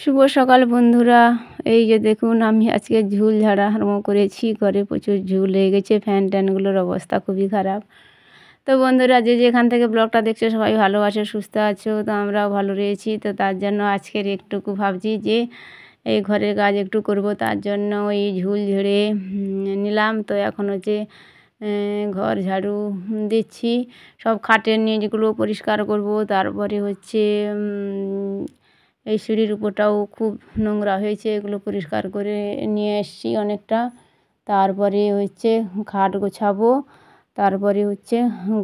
শুভ সকাল বন্ধুরা। এই যে দেখুন, আমি আজকে ঝুল ঝাড়া আরম্ভ করেছি। ঘরে প্রচুর ঝুল হয়ে গেছে, ফ্যান ট্যানগুলোর অবস্থা খুবই খারাপ। তো বন্ধুরা, যে যেখান থেকে ব্লগটা দেখছো সবাই ভালো আছো, সুস্থ আছো। তো আমরাও ভালো রয়েছি। তো তার জন্য আজকের একটুকু ভাবছি যে এই ঘরের কাজ একটু করব। তার জন্য ওই ঝুল ঝেড়ে নিলাম। তো এখন হচ্ছে ঘর ঝাড়ু দিচ্ছি। সব খাটের নিচগুলো পরিষ্কার করব। তারপরে হচ্ছে এই সিঁড়ির উপরটাও খুব নোংরা হয়েছে, এগুলো পরিষ্কার করে নিয়ে এসেছি অনেকটা। তারপরে হচ্ছে খাট গোছাবো। তারপরে হচ্ছে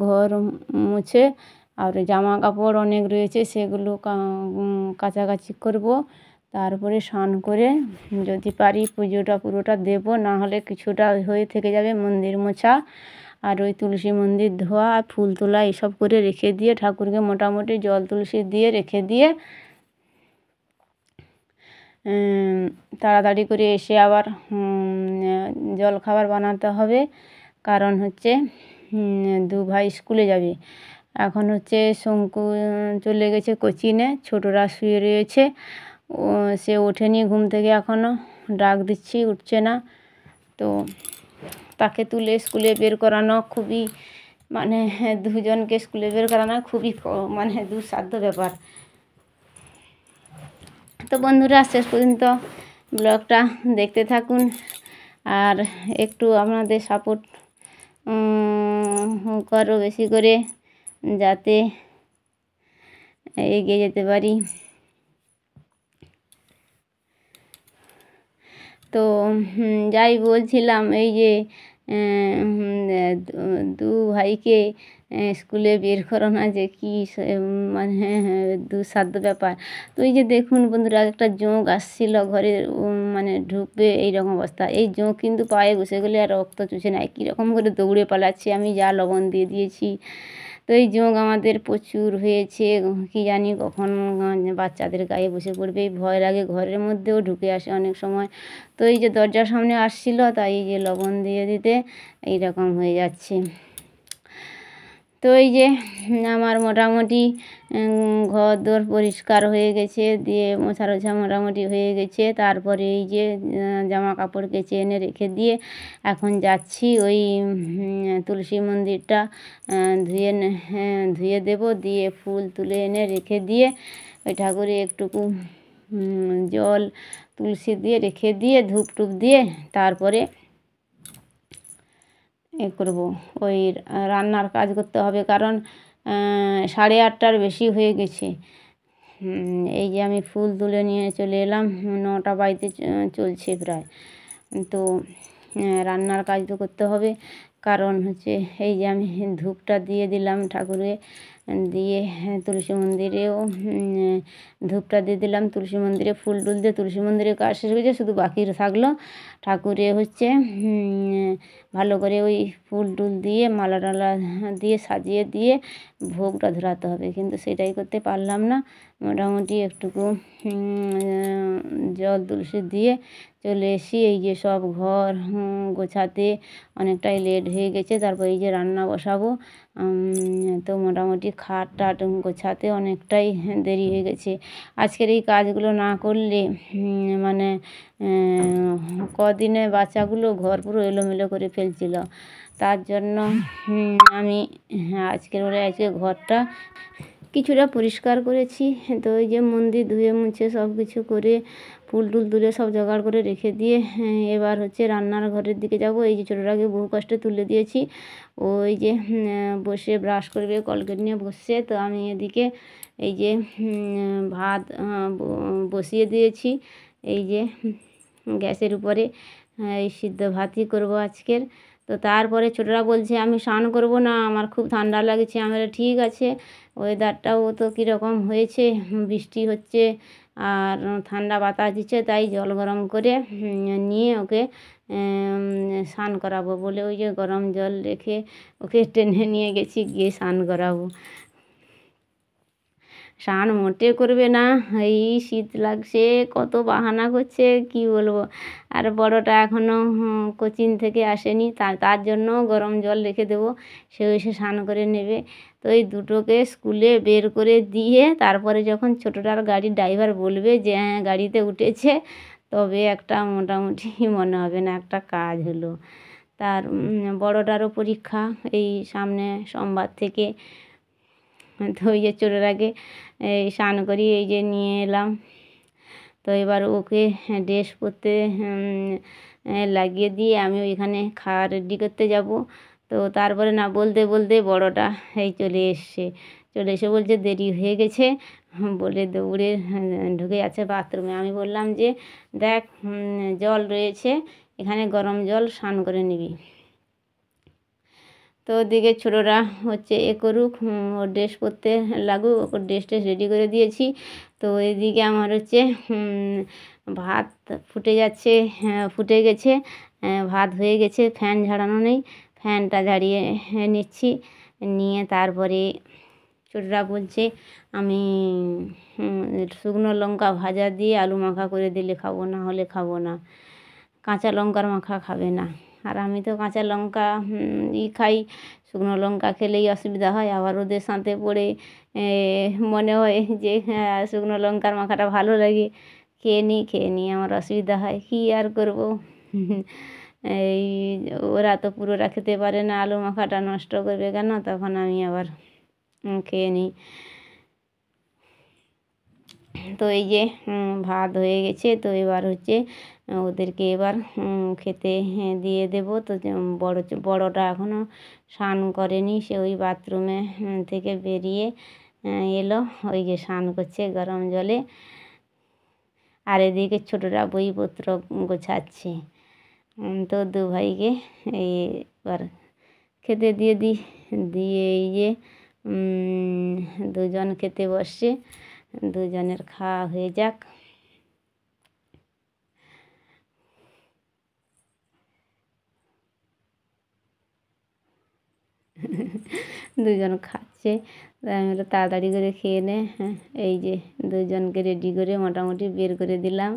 ঘর মুছে আর জামা কাপড় অনেক রয়েছে, সেগুলো কাচাকাচি করব। তারপরে স্নান করে যদি পারি পুজোটা পুরোটা দেব, না হলে কিছুটা হয়ে থেকে যাবে মন্দির মোছা আর ওই তুলসী মন্দির ধোয়া ফুল তোলা এসব করে রেখে দিয়ে ঠাকুরকে মোটামুটি জল তুলসী দিয়ে রেখে দিয়ে তাড়াতাড়ি করে এসে আবার জল খাবার বানাতে হবে। কারণ হচ্ছে দু ভাই স্কুলে যাবে। এখন হচ্ছে শঙ্কু চলে গেছে কোচিংয়ে, ছোটরা শুয়ে রয়েছে। সে ওঠেনি ঘুম থেকে এখনও, ডাক দিচ্ছি উঠছে না। তো তাকে তুলে স্কুলে বের করানো খুবই দুজনকে স্কুলে বের করানো খুবই দুঃসাধ্য ব্যাপার। তো বন্ধুরা, শেষ পর্যন্ত ব্লগটা দেখতে থাকুন আর একটু আপনাদের সাপোর্ট করো বেশি করে, যাতে এগিয়ে যেতে পারি। তো যাই বলছিলাম, এই যে দু ভাইকে স্কুলে বের করানো যে কি দুঃসাধ্য ব্যাপার। তো এই যে দেখুন বন্ধুরা, একটা জোঁক আসছিল ঘরে, ঢুকবে এইরকম অবস্থা। এই জোঁক কিন্তু পায়ে বসে গেলে আর রক্ত চুষে নেয়, কীরকম করে দৌড়ে পালাচ্ছে। আমি যা লবণ দিয়ে দিয়েছি। তো এই জোঁক আমাদের প্রচুর হয়েছে, কি জানি কখন বাচ্চাদের গায়ে বসে পড়বে, ভয় লাগে। ঘরের মধ্যেও ঢুকে আসে অনেক সময়। তো এই যে দরজার সামনে আসছিল, তাই এই যে লবণ দিয়ে দিতে এইরকম হয়ে যাচ্ছে। তো এই যে আমার মোটামুটি ঘর দোর পরিষ্কার হয়ে গেছে, দিয়ে মোছা রোছা মোটামুটি হয়ে গেছে। তারপরে এই যে জামা কাপড় কেচে এনে রেখে দিয়ে এখন যাচ্ছি ওই তুলসী মন্দিরটা ধুয়ে দেব, দিয়ে ফুল তুলে এনে রেখে দিয়ে ওই ঠাকুরে একটুকু জল তুলসী দিয়ে রেখে দিয়ে ধূপ টুপ দিয়ে তারপরে করব, ওই রান্নার কাজ করতে হবে। কারণ 8:30টার বেশি হয়ে গেছে। এই যে আমি ফুল তুলে নিয়ে চলে এলাম, 9টা বাজতে চলছে প্রায়। তো রান্নার কাজ তো করতে হবে। কারণ হচ্ছে এই যে আমি ধূপটা দিয়ে দিলাম ঠাকুরে, দিয়ে তুলসী মন্দিরেও ধূপটা দিয়ে দিলাম। তুলসী মন্দিরে ফুল টুল দিয়ে তুলসী মন্দিরে কাজ শেষ হয়ে গেছে, শুধু বাকি থাকলো ঠাকুরে হচ্ছে ভালো করে ওই ফুল টুল দিয়ে মালা টালা দিয়ে সাজিয়ে দিয়ে ভোগটা ধরাতে হবে, কিন্তু সেটাই করতে পারলাম না। মোটামুটি একটুকু জল তুলসী দিয়ে চলে এসি। এই যে সব ঘর গোছাতে অনেকটাই লেট হয়ে গেছে। তারপর এই যে রান্না বসাবো। তো মোটামুটি খাট টাট গোছাতে অনেকটাই দেরি হয়ে গেছে। আজকের এই কাজগুলো না করলে কদিনে বাচ্চাগুলো ঘর পুরো এলোমেলো করে ফেলছিল। তার জন্য আমি আজকে ঘরটা কিছুটা পরিষ্কার করেছি। তো ওই যে মন্দির ধুয়ে মুছে সব কিছু করে ফুল টুল তুলে সব জোগাড় করে রেখে দিয়ে এবার হচ্ছে রান্নার ঘরের দিকে যাব। এই যে ছোটোটাকে বহু কষ্টে তুলে দিয়েছি, ওই যে বসে ব্রাশ করবে, কলগেট নিয়ে বসছে। তো আমি এদিকে এই যে ভাত বসিয়ে দিয়েছি এই যে গ্যাসের উপরে। এই সিদ্ধ ভাতই করবো আজকের। তো তারপরে ছোটরা বলছে আমি স্নান করবো না, আমার খুব ঠান্ডা লাগছে। আমরা ঠিক আছে, ওয়েদারটাও তো কীরকম হয়েছে, বৃষ্টি হচ্ছে আর ঠান্ডা বাতাস দিচ্ছে, তাই জল গরম করে নিয়ে ওকে স্নান করাবো বলে ওই যে গরম জল রেখে ওকে টেনে নিয়ে গেছি, গিয়ে স্নান করাবো। স্নান মোটে করবে না, এই শীত লাগছে, কত বাহানা করছে কি বলবো। আর বড়টা এখনও কোচিং থেকে আসেনি, তার জন্য গরম জল রেখে দেবো, সে এসে স্নান করে নেবে। তো এই দুটোকে স্কুলে বের করে দিয়ে তারপরে যখন ছোটোটার গাড়ির ড্রাইভার বলবে যে হ্যাঁ গাড়িতে উঠেছে, তবে একটা মোটামুটি মনে হবে না একটা কাজ হলো। তার বড়টারও পরীক্ষা এই সামনে সোমবার থেকে। তো ওই যে ছোটোর আগে এই স্নান করি এই যে নিয়ে এলাম। তো এবার ওকে ড্রেস পরতে লাগিয়ে দিয়ে আমি ওইখানে খাওয়া রেডি করতে যাব। তো তারপরে না বলতে বলতে বড়টা এই চলে এসে বলছে দেরি হয়ে গেছে, বলে দৌড়ে ঢুকে যাচ্ছে বাথরুমে। আমি বললাম যে দেখ জল রয়েছে, এখানে গরম জল স্নান করে নিবি। তো ওদিকে ছোটোরা হচ্ছে করুক, ওর ড্রেস পরতে লাগুক, ওর ড্রেস রেডি করে দিয়েছি। তো এদিকে আমার হচ্ছে ভাত ফুটে যাচ্ছে, ফুটে গেছে, ভাত হয়ে গেছে, ফ্যান ঝাড়ানো নেই, ফ্যানটা ঝাড়িয়ে নিচ্ছি। নিয়ে তারপরে ছোটোরা বলছে আমি শুকনো লঙ্কা ভাজা দিয়ে আলু মাখা করে দিলে খাবো, না হলে খাবো না, কাঁচা লঙ্কার মাখা খাবে না। আর আমি তো কাঁচা লঙ্কা খাই, শুকনো লঙ্কা খেলেই অসুবিধা হয়। আবার ওদের সাথে পড়ে মনে হয় যে হ্যাঁ শুকনো লঙ্কার মাখাটা ভালো লাগে, খেয়ে নিই আমার অসুবিধা হয়, কী আর করব। এই ওরা তো পুরোটা খেতে পারে না, আলু মাখাটা নষ্ট করবে কেন, তখন আমি আবার খেয়ে নিই। তো এই যে ভাত হয়ে গেছে, তো এবার হচ্ছে ওদেরকে এবার খেতে দিয়ে দেবো। তো বড়টা এখনও স্নান করেনি, সে ওই বাথরুমে থেকে বেরিয়ে এলো, ওই যে স্নান করছে গরম জলে। আর এদিকে ছোটোরা বইপত্র গোছাচ্ছে। তো দু ভাইকে এবার খেতে দিয়ে এই যে দুজন খেতে বসছে, দুজনের খাওয়া হয়ে যাক। দুজন খাচ্ছে, আমি বলে তাড়াতাড়ি করে খেয়ে নে। হ্যাঁ এই যে দুজনকে রেডি করে মোটামুটি বের করে দিলাম।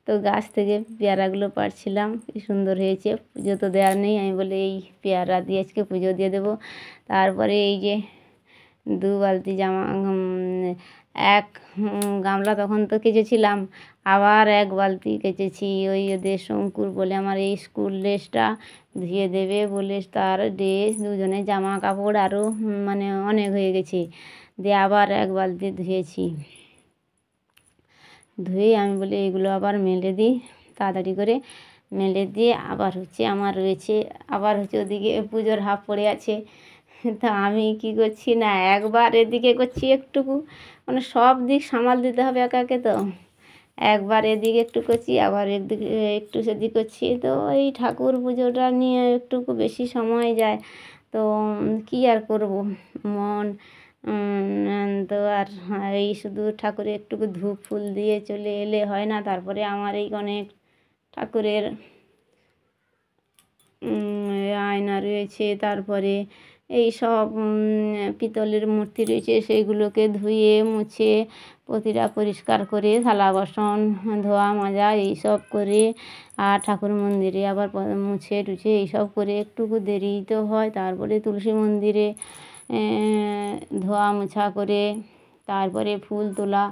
তো গাছ থেকে পেয়ারাগুলো পাড়ছিলাম, কি সুন্দর হয়েছে। পুজো তো দেওয়ার নেই, আমি বলে এই পেয়ারা দিয়ে আজকে পুজো দিয়ে দেবো। তারপরে এই যে 2 বালতি জামা, এক গামলা তখন তো কেচেছিলাম, আবার 1 বালতি কেচেছি। ওই ওদের শঙ্কুর বলে আমার এই স্কুল ড্রেসটা ধুয়ে দেবে বলে, তার ড্রেস দুজনের জামা কাপড় আরও মানে অনেক হয়ে গেছে, দিয়ে আবার 1 বালতি ধুয়েছি। ধুয়ে আমি বলি এগুলো আবার মেলে দিই, তাড়াতাড়ি করে মেলে দিয়ে আবার হচ্ছে আমার রয়েছে, আবার হচ্ছে ওদিকে পুজোর হাফ পড়ে আছে। তা আমি কী করছি না, একবার এদিকে করছি একটুকু, মানে সব দিক সামাল দিতে হবে একা একে। তো একবার এদিকে একটু করছি, আবার একদিকে একটু সেদিক করছি। তো এই ঠাকুর পুজোটা নিয়ে একটুকু বেশি সময় যায়। তো কী আর করব, মন তো আর এই শুধু ঠাকুরে একটুকু ধূপ ফুল দিয়ে চলে এলে হয় না। তারপরে আমার এই অনেক ঠাকুরের আয়না রয়েছে, তারপরে এই সব পিতলের মূর্তি রয়েছে, সেইগুলোকে ধুয়ে মুছে প্রতিটা পরিষ্কার করে থালা বাসন ধোয়া মাজা এইসব করে, আর ঠাকুর মন্দিরে আবার মুছে টুছে এইসব করে একটুকু দেরি তো হয়। তারপরে তুলসী মন্দিরে ধোয়া মোছা করে তারপরে ফুল তোলা,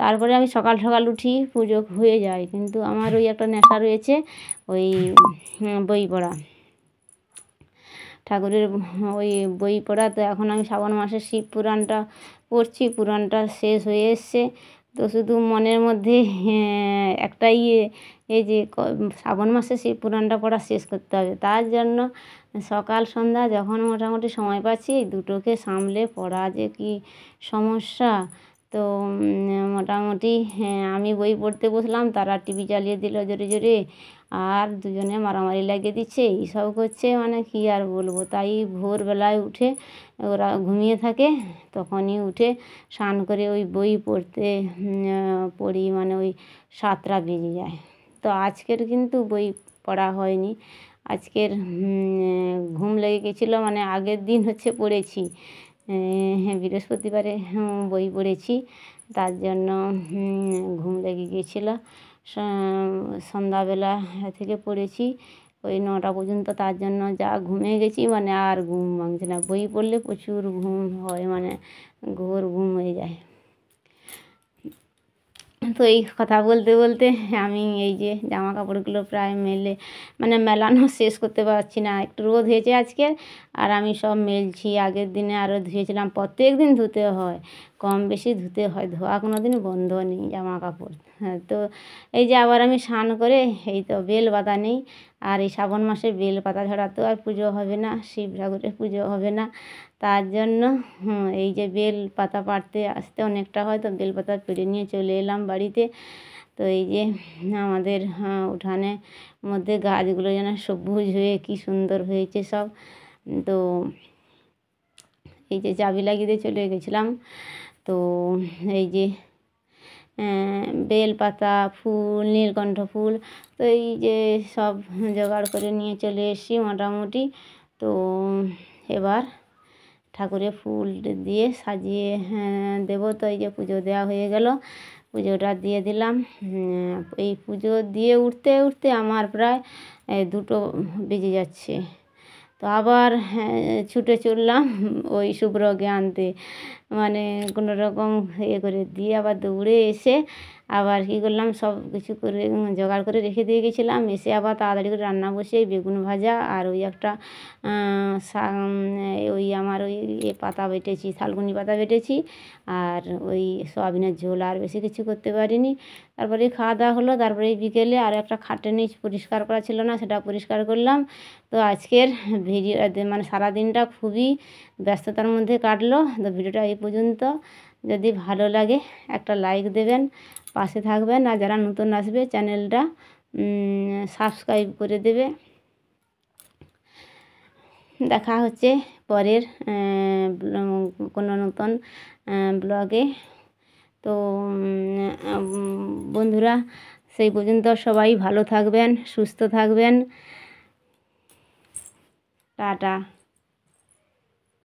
তারপরে আমি সকাল সকাল উঠি, পুজো হয়ে যায়। কিন্তু আমার ওই একটা নেশা রয়েছে, ওই বই পড়া, ঠাকুরের ওই বই পড়া। তো এখন আমি শ্রাবণ মাসে শিব পুরাণটা পড়ছি, পুরাণটা শেষ হয়ে এসছে। তো শুধু মনের মধ্যে একটা এই যে শ্রাবণ মাসে শিব পুরাণটা পড়া শেষ করতে হবে। তার জন্য সকাল সন্ধ্যা যখন মোটামুটি সময় পাচ্ছি, এই দুটোকে সামলে পড়া যে কী সমস্যা। তো মোটামুটি আমি বই পড়তে বসলাম, তারা টিভি চালিয়ে দিল জোরে জোরে, আর দুজনে মারামারি লাগিয়ে দিচ্ছে, এইসব করছে, মানে কী আর বলবো। তাই ভোরবেলায় উঠে ওরা ঘুমিয়ে থাকে, তখনই উঠে স্নান করে ওই বই পড়ি, মানে ওই 7টা বেজে যায়। তো আজকের কিন্তু বই পড়া হয়নি, আজকের ঘুম লেগে গেছিলো, মানে আগের দিন হচ্ছে পড়েছি, হ্যাঁ, বৃহস্পতিবারে বই পড়েছি, তার জন্য ঘুম লেগে গিয়েছিল। সন্ধ্যাবেলা থেকে পড়েছি ওই 9টা পর্যন্ত, তার জন্য যা ঘুমিয়ে গেছি, মানে আর ঘুম ভাঙছে না। বই পড়লে প্রচুর ঘুম হয়, মানে ঘোর ঘুম হয়ে যায়। তো এই কথা বলতে বলতে আমি এই যে জামা কাপড়গুলো প্রায় মেলানো শেষ করতে পারছি না। একটু রোদ হয়েছে আজকে, আর আমি সব মেলছি। আগের দিনে আরও ধুয়েছিলাম, প্রত্যেক দিন ধুতে হয়, কম বেশি ধুতে হয়, ধোয়া কোনো দিন বন্ধ নেই জামা কাপড়। হ্যাঁ, তো এই যে আবার আমি স্নান করে এই তো বেল পাতা নেই, আর এই শ্রাবণ মাসে বেল পাতা ছাড়া তো আর পুজো হবে না, শিব ঠাকুরের পুজো হবে না। তার জন্য এই যে বেল পাতা পাড়তে আসতে অনেকটা হয়, তো বেল পাতা পেড়ে নিয়ে চলে এলাম বাড়িতে। তো এই যে আমাদের উঠানে মধ্যে গাছগুলো যেন সবুজ হয়ে কি সুন্দর হয়েছে সব। তো এই যে চাবি লাগিয়ে দিয়ে চলে গেছিলাম। তো এই যে বেল পাতা, ফুল, নীলকণ্ঠ ফুল, তো এই যে সব জোগাড় করে নিয়ে চলে এসেছি মোটামুটি। তো এবার ঠাকুরের ফুল দিয়ে সাজিয়ে দেবো। তো এই যে পুজো দেওয়া হয়ে গেল, পুজোটা দিয়ে দিলাম। এই পুজো দিয়ে উঠতে উঠতে আমার প্রায় 2টো বেজে যাচ্ছে। তো আবার ছুটে চললাম ওই শুভ্রকে আনতে, মানে কোনো রকম করে দিয়ে আবার দৌড়ে এসে আবার কী করলাম, সব কিছু করে জোগাড় করে রেখে দিয়ে গেছিলাম। এসে আবার তাড়াতাড়ি করে রান্না বসিয়ে বেগুন ভাজা আর ওই একটা ওই আমার ওই পাতা বেটেছি, শালকুনি পাতা বেটেছি, আর ওই সয়াবিনের ঝোল, আর বেশি কিছু করতে পারিনি। তারপরে খাওয়া দাওয়া হলো। তারপরে এই বিকেলে আর একটা খাটের নিচ পরিষ্কার করা ছিল না, সেটা পরিষ্কার করলাম। তো আজকের ভিডিও মানে সারাদিনটা খুবই ব্যস্ততার মধ্যে কাটলো। তো ভিডিওটা এই পর্যন্ত। যদি ভালো লাগে একটা লাইক দেবেন, পাশে থাকবেন, আর যারা নতুন আসবে চ্যানেলটা সাবস্ক্রাইব করে দেবে। দেখা হচ্ছে পরের কোনো নতুন ব্লগে। তো বন্ধুরা, সেই পর্যন্ত সবাই ভালো থাকবেন, সুস্থ থাকবেন। টাটা।